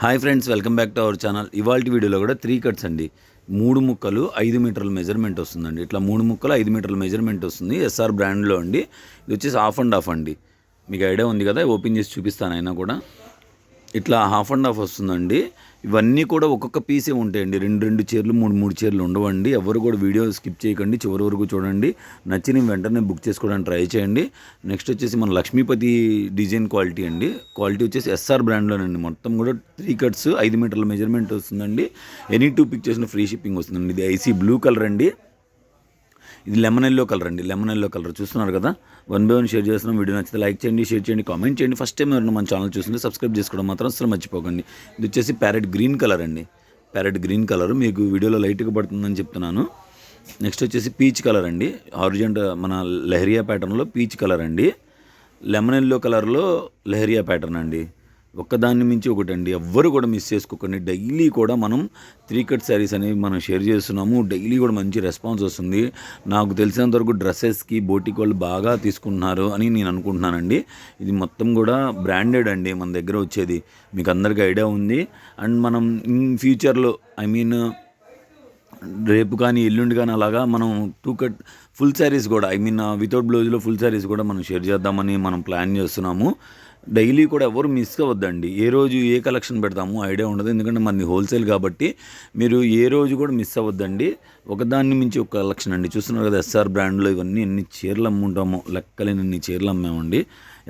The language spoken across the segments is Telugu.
Hi friends, welcome back to our channel. ఇవాల్టి వీడియోలో కూడా 3 కట్స్ అండి. 3 ముక్కలు 5 మీటర్ల మెజర్మెంట్ వస్తుందండి. ఇట్లా 3 ముక్కలు 5 మీటర్ల మెజర్మెంట్ వస్తుంది. ఎస్ఆర్ బ్రాండ్లో అండి. ఇది వచ్చేసి హాఫ్ అండ్ హాఫ్ అండి. మీకు ఐడియా ఉంది కదా, ఓపెన్ చేసి చూపిస్తాను అయినా కూడా. ఇట్లా హాఫ్ అండ్ హాఫ్ వస్తుందండి. ఇవన్నీ కూడా ఒక్కొక్క పీసే ఉంటాయండి. 2 చీరలు 3 చీరలు ఉండవండి. ఎవరు కూడా వీడియో స్కిప్ చేయకండి, చివరి వరకు చూడండి. నచ్చిన వెంటనే బుక్ చేసుకోవడానికి ట్రై చేయండి. నెక్స్ట్ వచ్చేసి మన లక్ష్మీపతి డిజైన్ క్వాలిటీ అండి. క్వాలిటీ వచ్చేసి ఎస్ఆర్ బ్రాండ్లోనండి. మొత్తం కూడా 3 కట్స్ 5 మీటర్ల మెజర్మెంట్ వస్తుందండి. ఎనీ 2 పిక్ చేసిన ఫ్రీ షిప్పింగ్ వస్తుందండి. ఇది ఐసీ బ్లూ కలర్ అండి. ఇది లెమన్ ఎల్లో కలర్ అండి. లెమన్ ఎల్లో కలర్ చూస్తున్నారు కదా. 1 by 1 షేర్ చేస్తున్నాం. వీడియో నచ్చితే లైక్ చేయండి, షేర్ చేయండి, కామెంట్ చేయండి. ఫస్ట్ టైం ఎవరైనా మన ఛానల్ చూస్తుంటే సబ్స్క్రైబ్ చేసుకోవడం మాత్రం అసలు మర్చిపోకండి. ఇది వచ్చేసి ప్యారెట్ గ్రీన్ కలర్ అండి. ప్యారెట్ గ్రీన్ కలర్ మీకు వీడియోలో లైట్గా పడుతుందని చెప్తున్నాను. నెక్స్ట్ వచ్చేసి పీచ్ కలర్ అండి. హారిజాంటల్ మన లెహరియా ప్యాటర్న్లో పీచ్ కలర్ అండి. లెమన్ ఎల్లో కలర్లో లెహరియా ప్యాటర్న్ అండి. ఒక్కదాన్ని మించి ఒకటండి. ఎవ్వరు కూడా మిస్ చేసుకోకండి. డైలీ కూడా మనం 3 కట్ శారీస్ అనేవి మనం షేర్ చేస్తున్నాము. డైలీ కూడా మంచి రెస్పాన్స్ వస్తుంది. నాకు తెలిసినంతవరకు డ్రెస్సెస్కి బోటిక్ వాళ్ళు బాగా తీసుకుంటున్నారు అని నేను అనుకుంటున్నానండి. ఇది మొత్తం కూడా బ్రాండెడ్ అండి మన దగ్గర వచ్చేది. మీకు అందరికీ ఐడియా ఉంది. అండ్ మనం ఇన్ ఫ్యూచర్లో రేపు కానీ ఎల్లుండి కానీ అలాగా మనం 2 కట్ ఫుల్ శారీస్ కూడా వితౌట్ బ్లౌజ్లో ఫుల్ శారీస్ కూడా మనం షేర్ చేద్దామని మనం ప్లాన్ చేస్తున్నాము. డైలీ కూడా ఎవరు మిస్ అవ్వద్దండి. ఏ రోజు ఏ కలెక్షన్ పెడతాము ఐడియా ఉండదు. ఎందుకంటే మనది హోల్సేల్ కాబట్టి మీరు ఏ రోజు కూడా మిస్ అవ్వద్దండి. ఒకదాన్ని మించి ఒక కలెక్షన్ అండి. చూస్తున్నారు కదా, ఎస్ఆర్ బ్రాండ్లో ఇవన్నీ ఎన్ని చీరలు అమ్ముంటామో లెక్కలేని చీరలు అమ్మామండి.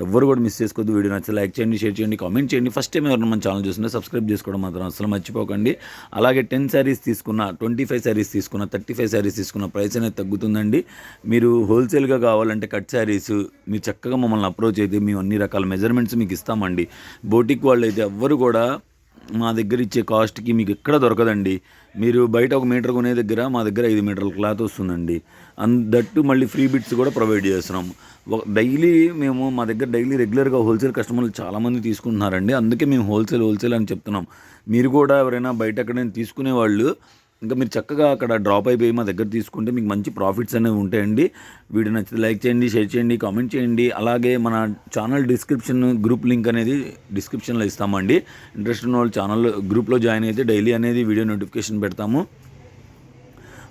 ఎవరు కూడా మిస్ చేసుకోవద్దు. వీడియో నచ్చితే లైక్ చేయండి, షేర్ చేయండి, కామెంట్ చేయండి. ఫస్ట్ టైం ఎవరైనా మన ఛానల్ చూస్తుంటే సబ్స్క్రైబ్ చేసుకోవడం మాత్రం అసలు మర్చిపోకండి. అలాగే 10 శారీస్ తీసుకున్న, 25 శారీస్ తీసుకున్న, 35 శారీస్ తీసుకున్న ప్రైస్ అనేది తగ్గుతుందండి. మీరు హోల్సేల్గా కావాలంటే కట్ శారీస్ మీరు చక్కగా మమ్మల్ని అప్రోచ్ అయితే మేము అన్ని రకాల మెజర్మెంట్స్ మీకు ఇస్తామండి. బోటిక్ వాళ్ళు అయితే ఎవ్వరు కూడా మా దగ్గర ఇచ్చే కాస్ట్కి మీకు ఎక్కడ దొరకదండి. మీరు బయట 1 మీటర్ కొనే దగ్గర మా దగ్గర 5 మీటర్ల క్లాత్ వస్తుందండి. దట్టు మళ్ళీ ఫ్రీ బిట్స్ కూడా ప్రొవైడ్ చేస్తున్నాము. డైలీ మా దగ్గర రెగ్యులర్గా హోల్సేల్ కస్టమర్లు చాలామంది తీసుకుంటున్నారండి. అందుకే మేము హోల్సేల్ అని చెప్తున్నాం. మీరు కూడా ఎవరైనా బయట ఎక్కడైనా తీసుకునేవాళ్ళు ఇంకా మీరు చక్కగా అక్కడ డ్రాప్ అయిపోయి మా దగ్గర తీసుకుంటే మీకు మంచి ప్రాఫిట్స్ అనేవి ఉంటాయండి. వీడియో నచ్చితే లైక్ చేయండి, షేర్ చేయండి, కామెంట్ చేయండి. అలాగే మన ఛానల్ గ్రూప్ లింక్ అనేది డిస్క్రిప్షన్లో ఇస్తామండి. ఇంట్రెస్ట్ ఉన్న వాళ్ళు ఛానల్ గ్రూప్లో జాయిన్ అయితే డైలీ అనేది వీడియో నోటిఫికేషన్ పెడతాము.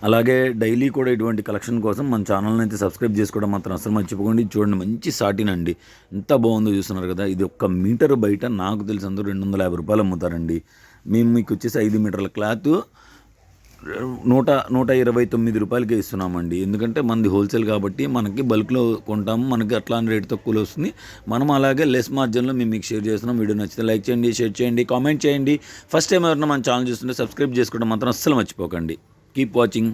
అలాగే డైలీ కూడా ఇటువంటి కలెక్షన్ కోసం మన ఛానల్ని అయితే సబ్స్క్రైబ్ చేసుకోవడం మాత్రం అసలు మర్చిపోకండి. చూడండి, మంచి సాటిన్ అండి. ఎంత బాగుందో చూస్తున్నారు కదా. ఇది 1 మీటర్ బయట నాకు తెలిసి అందరూ 250 రూపాయలు అమ్ముతారండి. మేము మీకు వచ్చేసి 5 మీటర్ల క్లాత్ 129 రూపాయలకే ఇస్తున్నామండి. ఎందుకంటే మనది హోల్సేల్ కాబట్టి మనకి బల్క్లో కొంటాము. మనకి అట్లాంటి రేట్ తక్కువలో వస్తుంది. మనం అలాగే లెస్ మార్జిన్లో మేము మీకు షేర్ చేస్తున్నాం. వీడియో నచ్చితే లైక్ చేయండి, షేర్ చేయండి, కామెంట్ చేయండి. ఫస్ట్ టైం ఎవరైనా మన ఛానల్ చూస్తుంటే సబ్స్క్రైబ్ చేసుకోవడం మాత్రం అస్సలు మర్చిపోకండి. Keep watching.